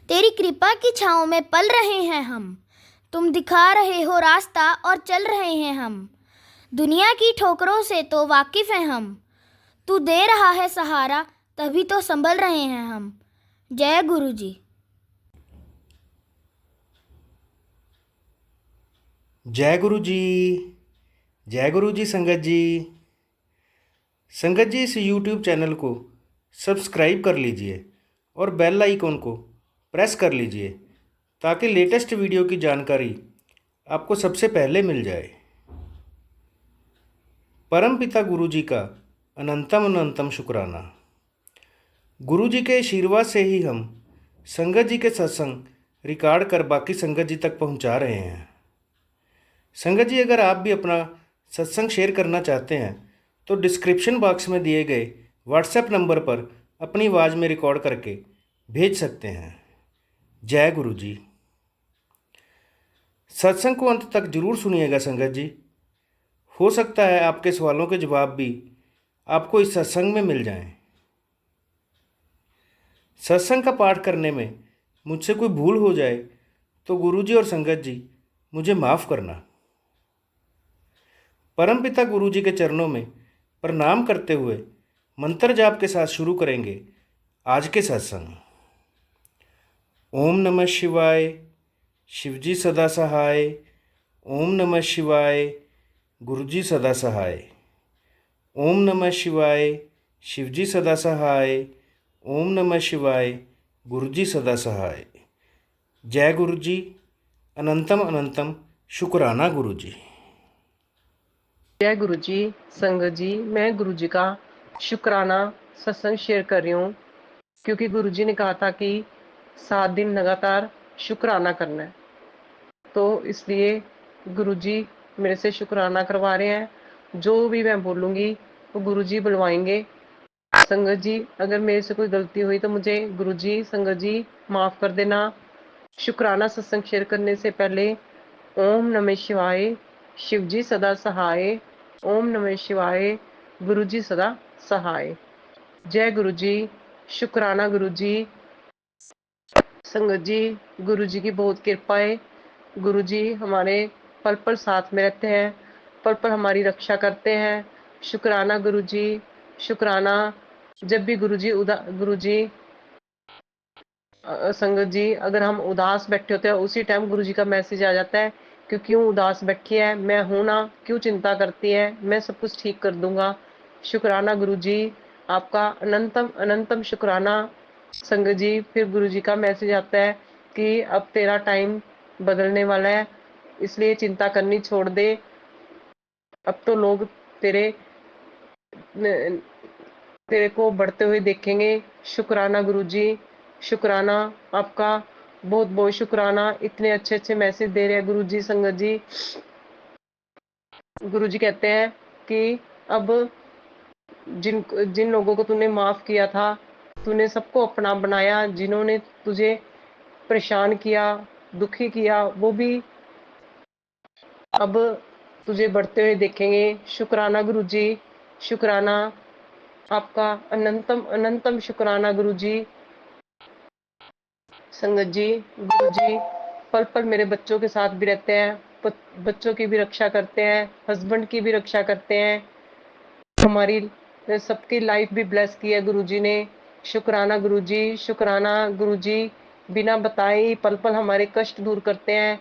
तेरी कृपा की छाँव में पल रहे हैं हम। तुम दिखा रहे हो रास्ता और चल रहे हैं हम। दुनिया की ठोकरों से तो वाकिफ हैं हम। तू दे रहा है सहारा, तभी तो संभल रहे हैं हम। जय गुरु जी। जय गुरु जी। जय गुरु जी। संगत जी, संगत जी, इस YouTube चैनल को सब्सक्राइब कर लीजिए और बेल आइकॉन को प्रेस कर लीजिए ताकि लेटेस्ट वीडियो की जानकारी आपको सबसे पहले मिल जाए। परम पिता गुरु जी का अनंतम अनंतम शुक्राना। गुरु जी के आशीर्वाद से ही हम संगत जी के सत्संग रिकॉर्ड कर बाकी संगत जी तक पहुंचा रहे हैं। संगत जी, अगर आप भी अपना सत्संग शेयर करना चाहते हैं तो डिस्क्रिप्शन बॉक्स में दिए गए व्हाट्सएप नंबर पर अपनी आवाज़ में रिकॉर्ड करके भेज सकते हैं। जय गुरु जी। सत्संग को अंत तक जरूर सुनिएगा संगत जी। हो सकता है आपके सवालों के जवाब भी आपको इस सत्संग में मिल जाएं। सत्संग का पाठ करने में मुझसे कोई भूल हो जाए तो गुरु जी और संगत जी मुझे माफ़ करना। परमपिता गुरु जी के चरणों में प्रणाम करते हुए मंत्र जाप के साथ शुरू करेंगे आज के सत्संग। ओम नमः शिवाय, शिवजी सदा सहाय। ओम नमः शिवाय, गुरुजी सदा सहाय। ओम नमः शिवाय, शिवजी सदा सहाय। ओम नमः शिवाय, गुरुजी सदा सहाय। जय गुरु जी। अनंतम अनंतम शुक्राना गुरु जी। जय गुरु जी। संगत जी, मैं गुरु जी का शुक्राना सत्संग शेयर कर रही हूँ क्योंकि गुरु जी ने कहा था कि 7 दिन लगातार शुक्राना करना है, तो इसलिए गुरु जी मेरे से शुक्राना करवा रहे हैं। जो भी मैं बोलूँगी वो गुरु जी बुलवाएंगे। संगत जी, अगर मेरे से कोई गलती हुई तो मुझे गुरु जी, संगत जी माफ़ कर देना। शुक्राना सत्संग शेयर करने से पहले ओम नमः शिवाय, शिव जी सदा सहाय। ओम नमः शिवाय, गुरु जी सदा सहाय। जय गुरु जी। शुक्राना गुरु जी। संगत जी, गुरु जी की बहुत कृपा है। गुरु जी हमारे पल पल साथ में रहते हैं, पल पल हमारी रक्षा करते हैं। शुक्राना गुरु जी, शुक्राना। जब भी गुरु जी संगत जी, अगर हम उदास बैठे होते हैं उसी टाइम गुरु जी का मैसेज आ जाता है कि क्यों उदास बैठी है, मैं हूं ना, क्यों चिंता करती है, मैं सब कुछ ठीक कर दूंगा। शुक्राना गुरु जी, आपका अनंतम अनंतम शुक्राना। संगत जी, फिर गुरु जी का मैसेज आता है कि अब तेरा टाइम बदलने वाला है, इसलिए चिंता करनी छोड़ दे। अब तो लोग तेरे तेरे को बढ़ते हुए देखेंगे। शुक्राना गुरु जी, शुक्राना आपका, बहुत बहुत शुक्राना। इतने अच्छे अच्छे मैसेज दे रहे हैं गुरु जी। संगत जी, गुरु जी कहते हैं कि अब जिन जिन लोगों को तूने माफ किया था, तूने सबको अपना बनाया। जिन्होंने तुझे परेशान किया, दुखी किया, वो भी अब तुझे बढ़ते हुए देखेंगे। शुक्राना गुरु जी, शुक्राना आपका, अनंतम अनंतम शुक्राना गुरु जी। संगत जी, गुरु जी पल पल मेरे बच्चों के साथ भी रहते हैं, बच्चों की भी रक्षा करते हैं, हस्बैंड की भी रक्षा करते हैं। हमारी सबकी लाइफ भी ब्लेस की है गुरु जी ने। शुक्राना गुरु जी, शुक्राना गुरु जी। बिना बताए ही पल पल हमारे कष्ट दूर करते हैं।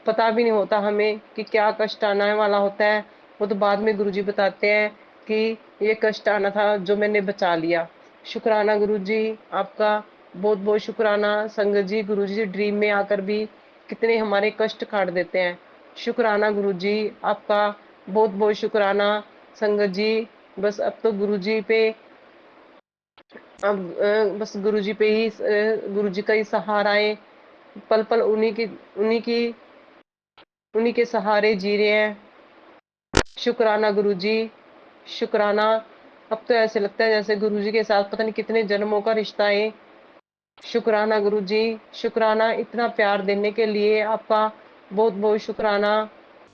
पता भी नहीं होता हमें कि क्या कष्ट आने वाला होता है, वो तो बाद में गुरु जी बताते हैं कि ये कष्ट आना था जो मैंने बचा लिया। शुक्राना गुरु जी आपका, बहुत बहुत शुक्राना। संगत जी, गुरु जी ड्रीम में आकर भी कितने हमारे कष्ट काट देते हैं। शुक्राना गुरु जी आपका, बहुत बहुत शुक्राना। संगत जी, बस अब तो गुरु जी पे, अब बस गुरु जी पे ही, गुरु जी का ही सहारा है। पल पल उन्हीं के सहारे जी रहे हैं। शुक्राना गुरु जी, शुक्राना। अब तो ऐसे लगता है जैसे गुरु जी के साथ पता नहीं कितने जन्मों का रिश्ता है। शुक्राना गुरु जी, शुक्राना इतना प्यार देने के लिए आपका, बहुत बहुत शुक्राना।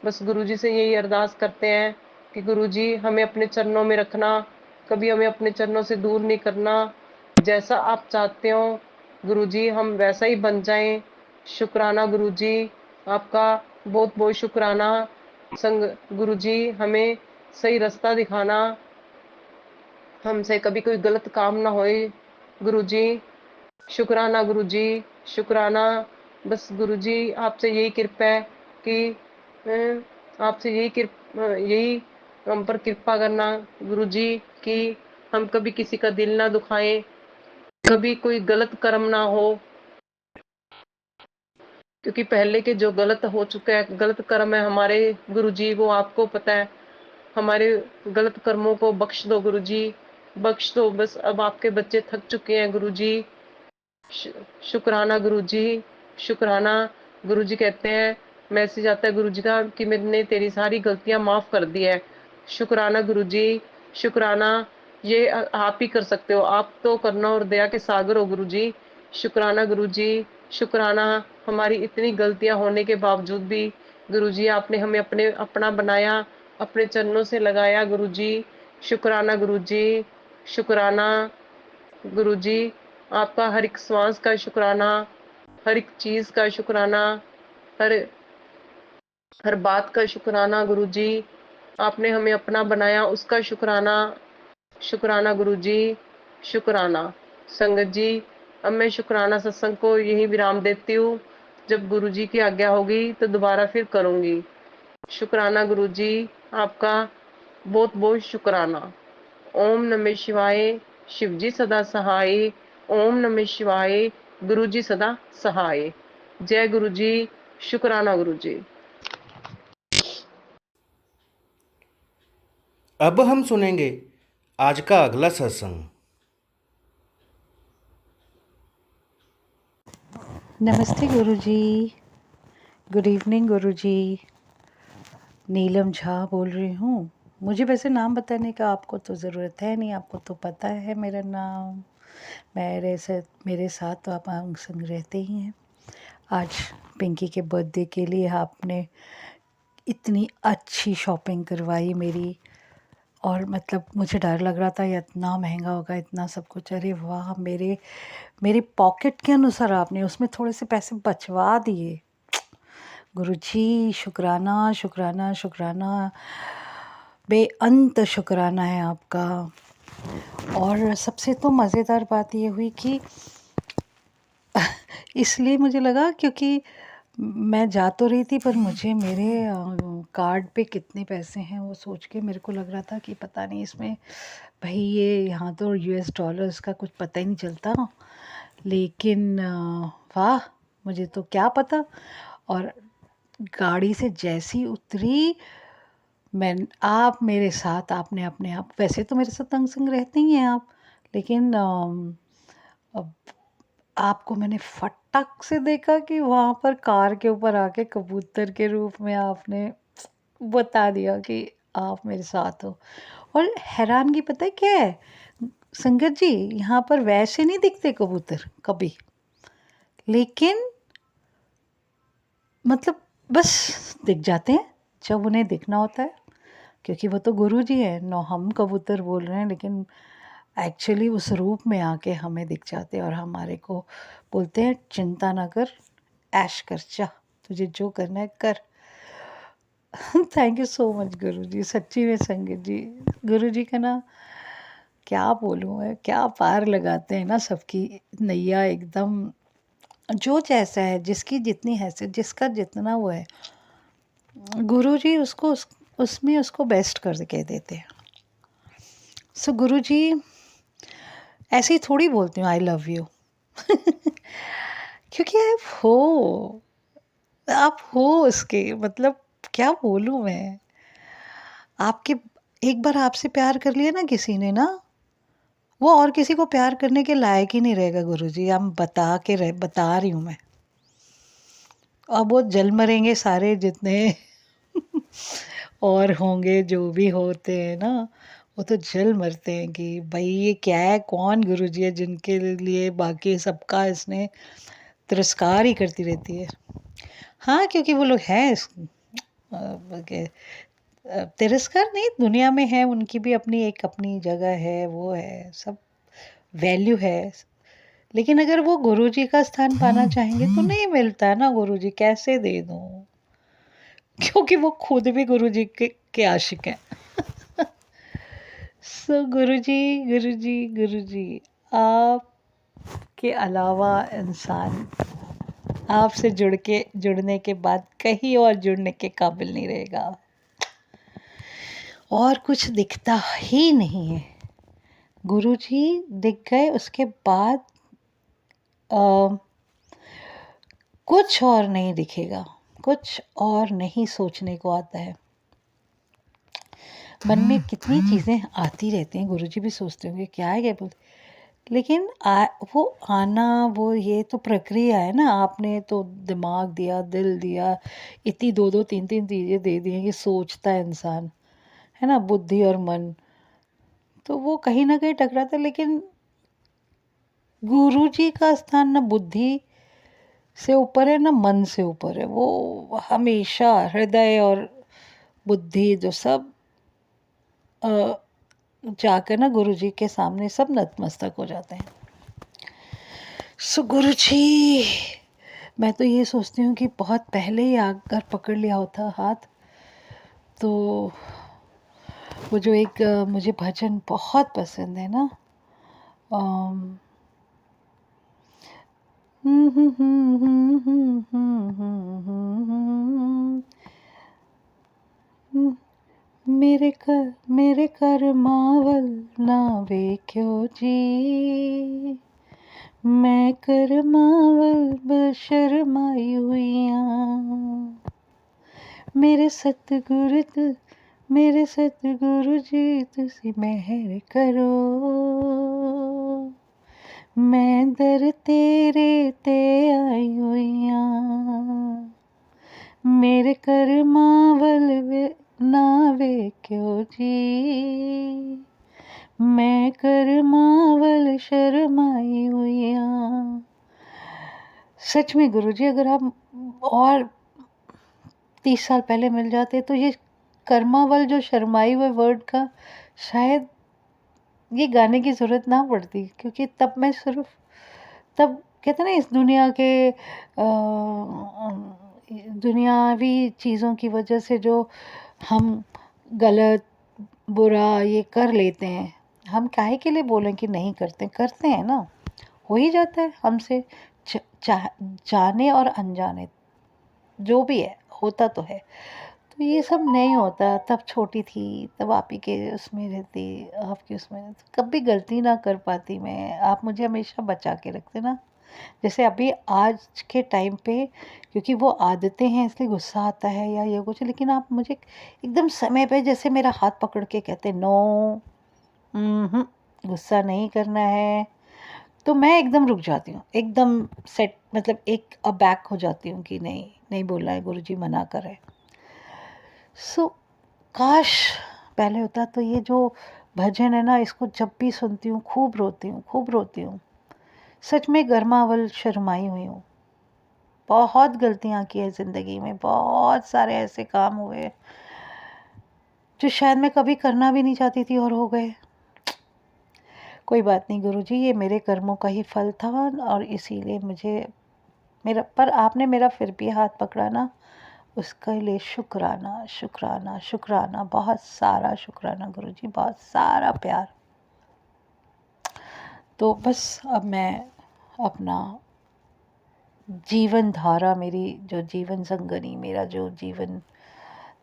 बस गुरु जी से यही अरदास करते हैं कि गुरु जी हमें अपने चरणों में रखना, कभी हमें अपने चरणों से दूर नहीं करना। जैसा आप चाहते हो गुरुजी हम वैसा ही बन जाएं। शुक्राना गुरुजी, आपका बहुत बहुत शुक्राना। संग गुरुजी हमें सही रास्ता दिखाना, हमसे कभी कोई गलत काम ना होए गुरुजी। शुक्राना गुरुजी, शुक्राना। बस गुरुजी आपसे यही कृपा है कि आपसे यही हम पर कृपा करना गुरुजी, कि हम कभी किसी का दिल ना दुखाएं, कभी कोई गलत कर्म ना हो, क्योंकि पहले के जो गलत हो चुके हैं, गलत कर्म है हमारे गुरुजी, वो आपको पता है। हमारे गलत कर्मों को बख्श दो गुरुजी, बख्श दो। बस अब आपके बच्चे थक चुके हैं गुरुजी। शुक्राना गुरुजी, शुक्राना। गुरुजी कहते हैं, मैसेज आता है गुरुजी का कि मैंने तेरी सारी गलतियां माफ कर दी है। शुक्राना गुरुजी, शुक्राना। ये आप ही कर सकते हो, आप तो करना और दया के सागर हो गुरुजी। शुक्राना गुरुजी, शुक्राना। हमारी इतनी गलतियां होने के बावजूद भी गुरुजी आपने हमें अपना बनाया, अपने चरणों से लगाया गुरुजी। शुक्राना गुरुजी, शुक्राना गुरुजी। आपका हर एक श्वास का शुक्राना, हर एक चीज का शुक्राना, हर हर बात का शुक्राना गुरुजी। आपने हमें अपना बनाया, उसका शुक्राना। शुक्राना गुरुजी, शुक्राना। संगत जी, अब मैं शुक्राना सत्संग को यही विराम देती हूँ। जब गुरुजी की आज्ञा होगी तो दोबारा फिर करूँगी। शुक्राना गुरुजी, आपका बहुत बहुत शुक्राना। ओम नमः शिवाय। शिवजी सदा सहाय। ओम नमः शिवाय। गुरुजी सदा सहाय। जय गुरुजी। शुक्राना गुरुजी। अब हम सुनेंगे आज का अगला सत्संग। नमस्ते गुरुजी। गुड इवनिंग गुरुजी। नीलम झा बोल रही हूँ। मुझे वैसे नाम बताने का आपको तो ज़रूरत है नहीं, आपको तो पता है मेरा नाम। मेरे साथ तो आप अंग संग रहते ही हैं। आज पिंकी के बर्थडे के लिए आपने इतनी अच्छी शॉपिंग करवाई मेरी, और मतलब मुझे डर लग रहा था ये इतना महंगा होगा, इतना सब कुछ। अरे वाह, मेरे पॉकेट के अनुसार आपने उसमें थोड़े से पैसे बचवा दिए। गुरुजी शुक्राना शुक्राना शुक्राना, बेअंत शुक्राना है आपका। और सबसे तो मज़ेदार बात ये हुई कि इसलिए मुझे लगा क्योंकि मैं जा तो रही थी, पर मुझे मेरे कार्ड पे कितने पैसे हैं वो सोच के मेरे को लग रहा था कि पता नहीं इसमें, भाई ये यहाँ तो यूएस डॉलर्स का कुछ पता ही नहीं चलता। लेकिन वाह, मुझे तो क्या पता। और गाड़ी से जैसी उतरी आप मेरे साथ, आपने अपने आप, वैसे तो मेरे साथ तंग संग रहते ही हैं आप, लेकिन अब आपको मैंने फटक से देखा कि वहाँ पर कार के ऊपर आके कबूतर के रूप में आपने बता दिया कि आप मेरे साथ हो। और हैरानगी पता है क्या है संगत जी, यहाँ पर वैसे नहीं दिखते कबूतर कभी, लेकिन मतलब बस दिख जाते हैं जब उन्हें दिखना होता है, क्योंकि वो तो गुरु जी है। नो, हम कबूतर बोल रहे हैं, लेकिन एक्चुअली उस रूप में आके हमें दिख जाते हैं और हमारे को बोलते हैं चिंता ना कर, ऐश कर, जा तुझे जो करना है कर। थैंक यू सो मच गुरु जी, सच्ची में संगत जी। गुरु जी का ना क्या बोलूँ मैं, क्या पार लगाते हैं ना सबकी नैया एकदम। जो जैसा है, जिसकी जितनी हैसियत, जिसका जितना वो है, गुरु जी उसमें उसको बेस्ट करके देते हैं। सो गुरु जी ऐसे ही थोड़ी बोलती हूँ आई लव यू क्योंकि आप हो उसके, मतलब क्या बोलूँ मैं। आपके एक बार आपसे प्यार कर लिया ना किसी ने ना, वो और किसी को प्यार करने के लायक ही नहीं रहेगा गुरुजी। हम बता रही हूँ मैं। अब वो जल मरेंगे सारे जितने और होंगे, जो भी होते हैं ना, वो तो जल मरते हैं कि भाई ये क्या है, कौन गुरुजी है जिनके लिए बाकी सबका इसने तिरस्कार ही करती रहती है। हाँ, क्योंकि वो लोग हैं तिरस्कार नहीं, दुनिया में है, उनकी भी अपनी एक अपनी जगह है, वो है सब, वैल्यू है। लेकिन अगर वो गुरुजी का स्थान पाना चाहेंगे तो नहीं मिलता ना, गुरुजी कैसे दे दूँ? क्योंकि वो खुद भी गुरुजी के आशिक हैं। सो गुरुजी, गुरुजी, गुरुजी, आपके अलावा इंसान आपसे जुड़ने के बाद कहीं और जुड़ने के काबिल नहीं रहेगा। और कुछ दिखता ही नहीं है। गुरुजी दिख गए उसके बाद अ, कुछ और नहीं दिखेगा, कुछ और नहीं सोचने को आता है। मन में कितनी चीज़ें आती रहती हैं, गुरुजी भी सोचते होंगे क्या है क्या बोलते, लेकिन वो आना, वो ये तो प्रक्रिया है ना। आपने तो दिमाग दिया, दिल दिया, इतनी दो दो तीन तीन चीज़ें दे दी हैं कि सोचता है इंसान, है ना, बुद्धि और मन, तो वो कहीं ना कहीं टकराता है। लेकिन गुरुजी का स्थान ना बुद्धि से ऊपर है ना मन से ऊपर है। वो हमेशा हृदय और बुद्धि जो सब अ, जाकर ना गुरुजी के सामने सब नतमस्तक हो जाते हैं। सो गुरुजी, मैं तो ये सोचती हूँ कि बहुत पहले ही आकर पकड़ लिया होता हाथ, तो वो जो एक मुझे भजन बहुत पसंद है ना, अम, मेरे कर मावल ना वे क्यों जी, मैं कर मावल बशरमाई हुईयां, मेरे सतगुरु जी तुसी मेहर करो, मैं दर तेरे ते आई हुईयां, मेरे कर मावल ना वे क्यों जी, मैं कर मावल शर्माई हुईयां। सच में गुरुजी, अगर आप और 30 साल पहले मिल जाते तो ये कर्मावल जो शर्माई हुए वर्ड का शायद ये गाने की ज़रूरत ना पड़ती, क्योंकि तब मैं सिर्फ, तब कहते ना इस दुनिया के दुनियावी चीज़ों की वजह से जो हम गलत बुरा ये कर लेते हैं, हम काहे के लिए बोलें कि नहीं करते, करते हैं ना, हो ही जाता है हमसे, जाने और अनजाने जो भी है होता तो है। तो ये सब नहीं होता। तब छोटी थी, तब आप ही के उसमें रहती, आपकी उसमें रहती, कभी गलती ना कर पाती मैं, आप मुझे हमेशा बचा के रखते ना। जैसे अभी आज के टाइम पे, क्योंकि वो आदतें हैं इसलिए गुस्सा आता है या ये कुछ, लेकिन आप मुझे एकदम समय पे जैसे मेरा हाथ पकड़ के कहते नो, गुस्सा नहीं करना है, तो मैं एकदम रुक जाती हूँ, एकदम सेट, मतलब एक अबैक हो जाती हूँ कि नहीं नहीं बोलना है, गुरुजी मना कर रहे। सो काश पहले होता। तो ये जो भजन है ना, इसको जब भी सुनती हूँ खूब रोती हूँ, खूब रोती हूँ। सच में गर्मावल शर्माई हुई हूँ। बहुत गलतियाँ की है ज़िंदगी में, बहुत सारे ऐसे काम हुए जो शायद मैं कभी करना भी नहीं चाहती थी और हो गए। कोई बात नहीं गुरुजी, ये मेरे कर्मों का ही फल था, और इसीलिए मुझे मेरा, पर आपने मेरा फिर भी हाथ पकड़ा ना, उसके लिए शुक्राना, शुक्राना, शुक्राना, बहुत सारा शुक्राना गुरुजी, बहुत सारा प्यार। तो बस अब मैं अपना जीवन धारा, मेरी जो जीवन संगनी, मेरा जो जीवन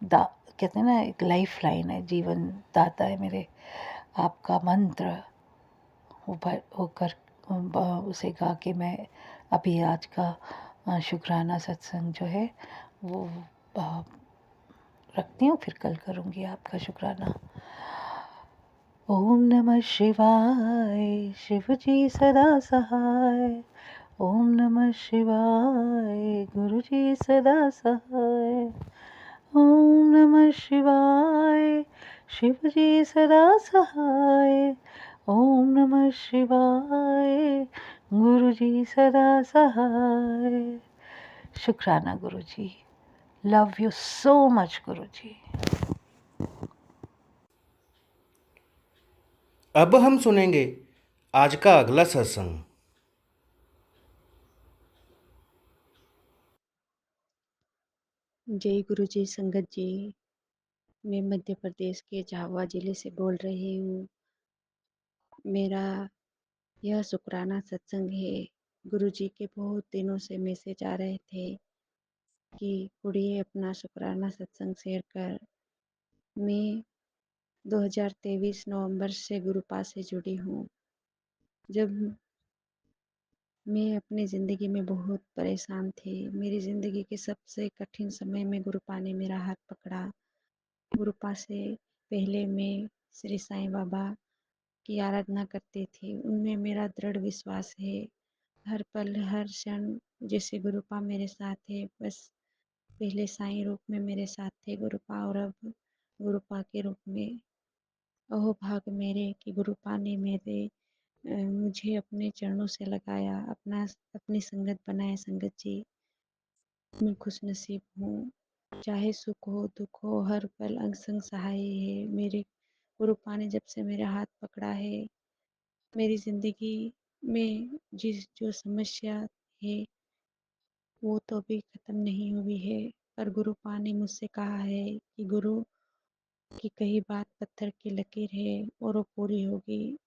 कहते हैं ना, एक लाइफ लाइन है, जीवन दाता है मेरे, आपका मंत्र होकर उसे गा के मैं अभी आज का शुक्राना सत्संग जो है वो रखती हूँ, फिर कल करूँगी आपका शुक्राना। ओम नमः शिवाय, शिव जी सदा सहाय, ओम नमः शिवाय, गुरु जी सदा सहाय, ओम नमः शिवाय, शिव जी सदा सहाय, ओम नमः शिवाय, गुरु जी सदा सहाय। शुक्राना गुरु जी, लव यू सो मच गुरु जी। अब हम सुनेंगे आज का अगला सत्संग। जय गुरु जी संगत जी। मैं मध्य प्रदेश के झाबुआ जिले से बोल रही हूँ। मेरा यह शुक्राना सत्संग है। गुरु जी के बहुत दिनों से मैसेज आ रहे थे कि कुड़िए अपना शुक्राना सत्संग शेयर कर। मैं 2023 नवंबर से गुरुपा से जुड़ी हूँ। जब मैं अपनी ज़िंदगी में बहुत परेशान थी, मेरी ज़िंदगी के सबसे कठिन समय में गुरुपा ने मेरा हाथ पकड़ा। गुरुपा से पहले मैं श्री साईं बाबा की आराधना करती थी। उनमें मेरा दृढ़ विश्वास है। हर पल हर क्षण जैसे गुरुपा मेरे साथ है, बस पहले साईं रूप में मेरे साथ थे गुरुपा, और अब गुरुपा के रूप में। अहो भाग मेरे कि गुरुपा ने मुझे अपने चरणों से लगाया, अपनी संगत बनाए। संगत जी, मैं खुश नसीब हूँ। चाहे सुख हो दुख हो, हर पल अंग संग सहाय है। मेरे गुरुपा ने जब से मेरा हाथ पकड़ा है, मेरी ज़िंदगी में जिस जो समस्या है वो तो अभी ख़त्म नहीं हुई है, पर गुरुपा ने मुझसे कहा है कि गुरु की कही बात पत्थर की लकीर है और वो पूरी होगी।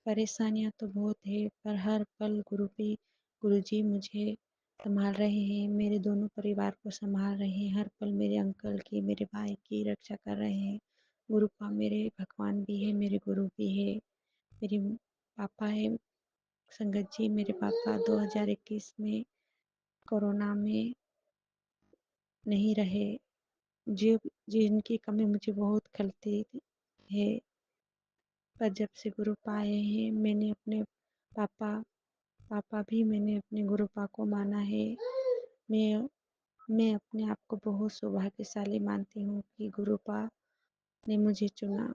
परेशानियाँ तो बहुत है, पर हर पल गुरुजी मुझे संभाल रहे हैं, मेरे दोनों परिवार को संभाल रहे हैं। हर पल मेरे अंकल की, मेरे भाई की रक्षा कर रहे हैं। गुरुपा मेरे भगवान भी है, मेरे गुरु भी है। मेरे पापा है संगत जी, मेरे पापा 2021 में कोरोना में नहीं रहे, जो जिनकी कमी मुझे बहुत खलती है। पर जब से गुरुपा आए हैं, मैंने अपने पापा पापा भी मैंने अपने गुरुपा को माना है। मैं मैं अपने आप को बहुत सौभाग्यशाली मानती हूँ कि गुरुपा ने मुझे चुना।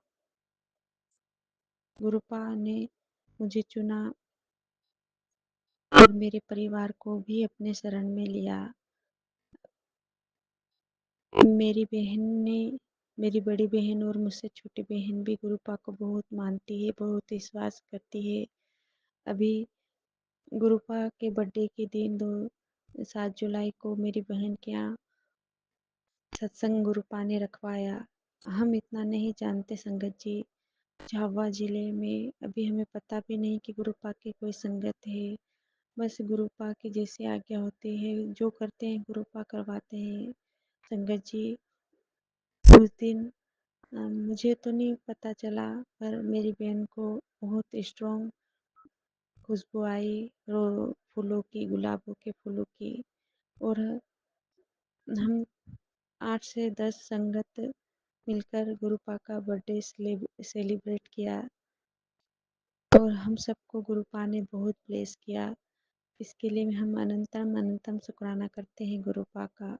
गुरुपा ने मुझे चुना और मेरे परिवार को भी अपने शरण में लिया। मेरी बहन ने मेरी बड़ी बहन और मुझसे छोटी बहन भी गुरुपा को बहुत मानती है, बहुत विश्वास करती है। अभी गुरुपा के बर्थडे के दिन 7 जुलाई को मेरी बहन के यहाँ सत्संग गुरुपा ने रखवाया। हम इतना नहीं जानते संगत जी, झाबुआ जिले में अभी हमें पता भी नहीं कि गुरुपा की कोई संगत है। बस गुरुपा की जैसी आज्ञा होती है, जो करते हैं गुरुपा करवाते हैं। संगत जी, उस दिन मुझे तो नहीं पता चला, पर मेरी बहन को बहुत स्ट्रॉन्ग खुशबू आई फूलों की, गुलाबों के फूलों की। और हम 8 से 10 संगत मिलकर गुरुपा का बर्थडे सेलिब्रेट किया और हम सबको गुरुपा ने बहुत ब्लेस किया। इसके लिए हम अनंतम अनंतम शुक्राना करते हैं गुरुपा का।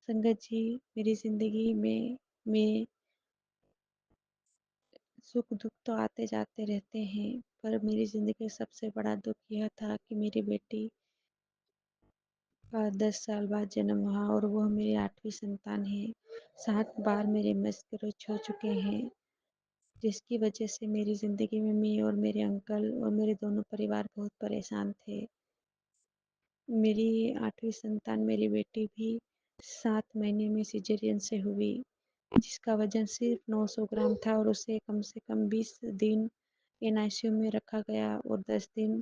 संगत जी, मेरी ज़िंदगी में मैं सुख दुख तो आते जाते रहते हैं, पर मेरी ज़िंदगी का सबसे बड़ा दुख यह था कि मेरी बेटी का 10 साल बाद जन्म हुआ और वह मेरी 8वीं संतान है। 7 बार मेरे मस्तिष्क हो चुके हैं, जिसकी वजह से मेरी ज़िंदगी में मैं और मेरे अंकल और मेरे दोनों परिवार बहुत परेशान थे। मेरी 8वीं संतान मेरी बेटी भी 7 महीने में सिजेरियन से हुई, जिसका वजन सिर्फ 900 ग्राम था और उसे कम से कम 20 दिन एनआईसीयू में रखा गया और 10 दिन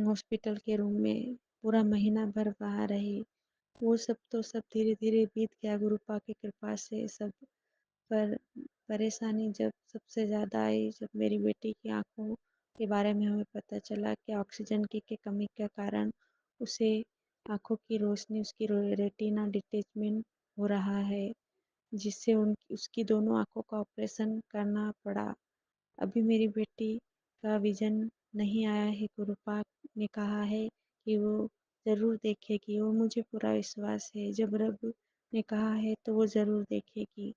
हॉस्पिटल के रूम में। पूरा महीना भर बाहर रही। वो सब धीरे धीरे बीत गया गुरुपा की कृपा से सब। पर परेशानी जब सबसे ज़्यादा आई, जब मेरी बेटी की आँखों के बारे में हमें पता चला कि ऑक्सीजन की कमी के कारण उसे आँखों की रोशनी, उसकी रेटिना डिटैचमेंट हो रहा है, जिससे उसकी दोनों आँखों का ऑपरेशन करना पड़ा। अभी मेरी बेटी का विज़न नहीं आया है। गुरुपा ने कहा है कि वो ज़रूर देखेगी और मुझे पूरा विश्वास है, जब रब ने कहा है तो वो ज़रूर देखेगी।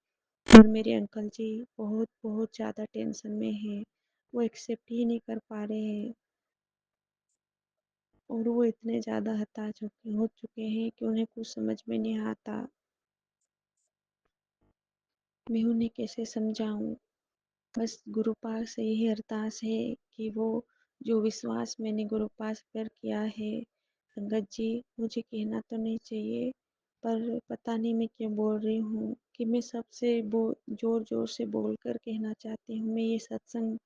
और मेरे अंकल जी बहुत बहुत ज़्यादा टेंशन में हैं, वो एक्सेप्ट ही नहीं कर पा रहे हैं और वो इतने ज़्यादा हताश हो चुके हैं कि उन्हें कुछ समझ में नहीं आता। मैं उन्हें कैसे समझाऊँ? बस गुरुपा से यही अरदास है कि वो जो विश्वास मैंने गुरुपा पर किया है, संगत जी, मुझे कहना तो नहीं चाहिए, पर पता नहीं मैं क्यों बोल रही हूँ कि मैं सबसे ज़ोर-ज़ोर से बोलकर कहना चाहती हूँ, मैं ये सत्संग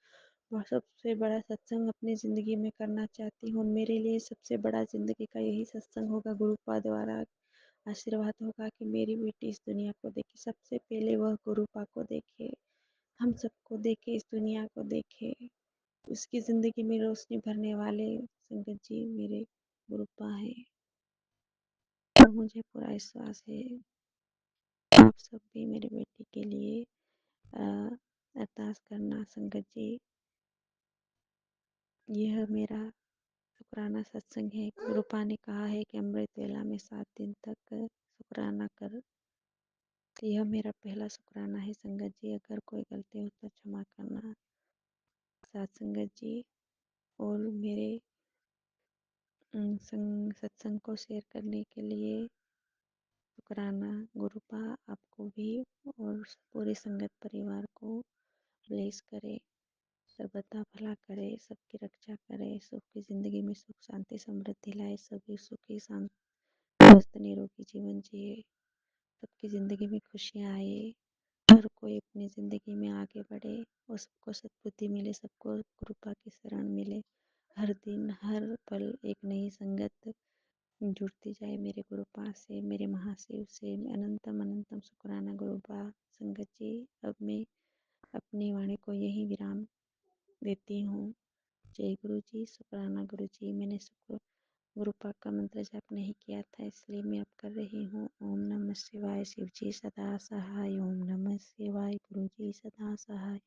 और सबसे बड़ा सत्संग अपनी ज़िंदगी में करना चाहती हूँ। मेरे लिए सबसे बड़ा ज़िंदगी का यही सत्संग होगा, गुरुपा द्वारा आशीर्वाद होगा कि मेरी बेटी इस दुनिया को देखे। सबसे पहले वह गुरुपा को देखे, हम सबको देखे, इस दुनिया को देखे। उसकी ज़िंदगी में रोशनी भरने वाले संगत जी मेरे गुरुपा हैं। और मुझे पूरा विश्वास है आप सब भी मेरी बेटी के लिए अरदास करना संगत जी। यह मेरा शुक्राना सत्संग है। गुरुपा ने कहा है कि अमृत वेला में 7 दिन तक शुक्राना कर। तो यह मेरा पहला शुक्राना है संगत जी। अगर कोई गलती हो तो क्षमा करना साथ संगत जी। और मेरे सत्संग को शेयर करने के लिए शुक्राना गुरुपा आपको भी और पूरे संगत परिवार को ब्लेस करे, सर्वदा भला करे, सबकी रक्षा करे, सबकी ज़िंदगी में सुख शांति समृद्धि लाए, सभी सुखी शांत स्वस्थ निरोगी जीवन जिए, सबकी ज़िंदगी में खुशियाँ आए, हर कोई अपनी ज़िंदगी में आगे बढ़े और सबको सद्बुद्धि मिले, सबको कृपा की शरण मिले। हर दिन हर पल एक नई संगत जुड़ती जाए मेरे गुरुपा से, मेरे महाशिव से। अनंतम अनंतम शुक्राना गुरुपा संगत जी। अब मैं अपनी वाणी को यहीं विराम देती हूँ। जय गुरु जी, शुक्राना गुरु जी। मैंने गुरुपा का मंत्र जाप नहीं किया था, इसलिए मैं अब कर रही हूँ। ओम नमः शिवाय, शिव जी सदा सहाय। ओम नमः शिवाय, गुरु जी सदा सहाय।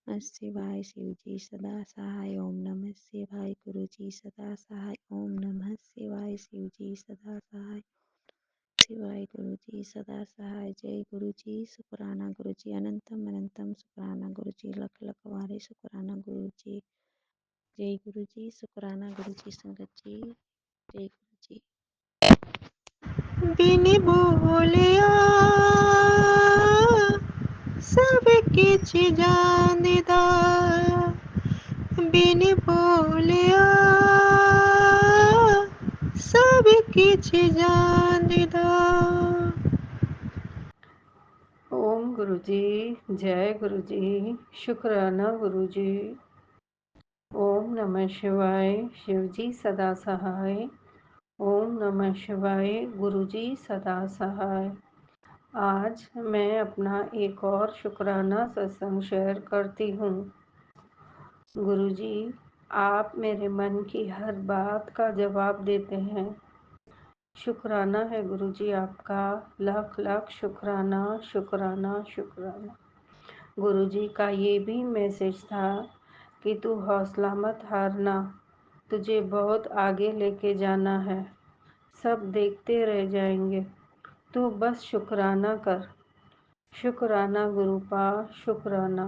नमः शिवाय, शिव जी सदा सहाय। ओम नमः शिवाय, गुरु जी सदा सहाय। ओम नमः शिवाय, शिव जी सदा सहाय। शिवाय, गुरु जी सदा सहाय। जय गुरु जी, शुक्राना गुरु जी। अनंतम अनंतम शुक्राना गुरु जी। लख लख वारे शुक्राना गुरु जी। जय गुरु जी, शुक्राना गुरु जी संगत जी। जय गुरु जी। बिन बोलिया सब किछ जान दा, बिन बोलिया सब किछ जान दा। ओम गुरु जी, जय गुरु जी, शुक्राना गुरु जी। ओम नमः शिवाय, शिव जी सदा सहाय। ओम नमः शिवाय, गुरु जी सदा सहाय। आज मैं अपना एक और शुक्राना सत्संग शेयर करती हूँ। गुरुजी, आप मेरे मन की हर बात का जवाब देते हैं। शुक्राना है गुरुजी आपका, लाख लाख शुक्राना शुक्राना शुक्राना। गुरुजी का ये भी मैसेज था कि तू हौसला मत हारना, तुझे बहुत आगे लेके जाना है, सब देखते रह जाएंगे, तू बस शुक्राना कर। शुक्राना गुरुपा, शुक्राना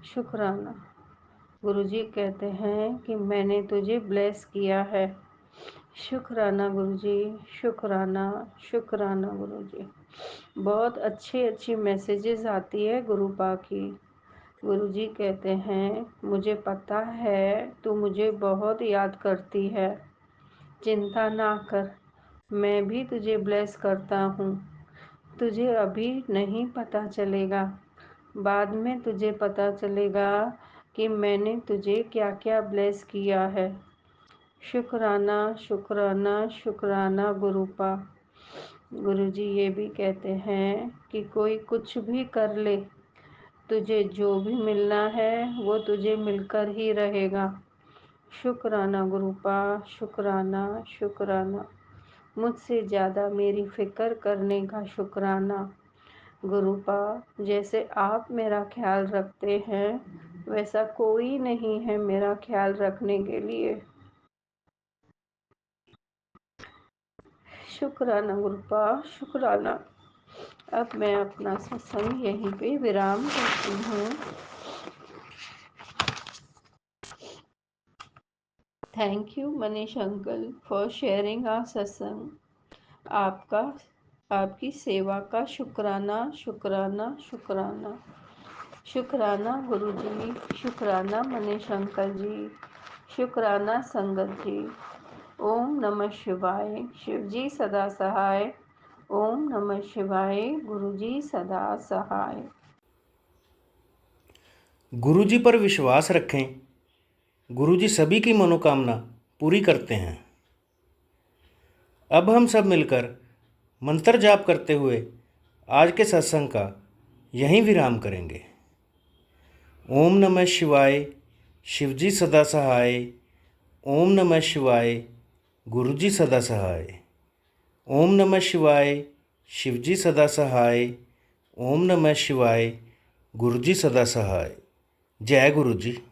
शुक्राना। गुरुजी कहते हैं कि मैंने तुझे ब्लेस किया है। शुक्राना गुरुजी, शुक्राना शुक्राना गुरुजी। बहुत अच्छी अच्छी मैसेजेस आती है गुरुपा की। गुरुजी कहते हैं मुझे पता है तू मुझे बहुत याद करती है, चिंता ना कर, मैं भी तुझे ब्लेस करता हूँ। तुझे अभी नहीं पता चलेगा, बाद में तुझे पता चलेगा कि मैंने तुझे क्या क्या ब्लेस किया है। शुक्राना शुक्राना शुक्राना गुरुपा। गुरुजी ये भी कहते हैं कि कोई कुछ भी कर ले, तुझे जो भी मिलना है वो तुझे मिलकर ही रहेगा। शुक्राना गुरुपा, शुक्राना शुक्राना। मुझसे ज़्यादा मेरी फ़िक्र करने का शुक्राना गुरुपा। जैसे आप मेरा ख्याल रखते हैं वैसा कोई नहीं है मेरा ख्याल रखने के लिए। शुक्राना गुरुपा, शुक्राना। अब मैं अपना सत्संग यहीं पे विराम करती हूँ। Thank you Manish uncle for sharing our satsang. आपका आपकी सेवा का शुक्राना शुक्राना शुक्राना। शुक्राना गुरुजी, शुक्राना मनीष अंकल जी, शुक्राना संगत जी। ओम नमः शिवाय शिवजी सदा सहाय। ओम नमः शिवाय गुरुजी सदा सहाय। गुरुजी पर विश्वास रखें। गुरुजी सभी की मनोकामना पूरी करते हैं। अब हम सब मिलकर मंत्र जाप करते हुए आज के सत्संग का यहीं विराम करेंगे। ओम नमः शिवाय शिवजी सदा सहाय। ओम नमः शिवाय गुरुजी सदा सहाय। ओम नमः शिवाय शिवजी सदा सहाय। ओम नमः शिवाय गुरुजी सदा सहाय। जय गुरुजी।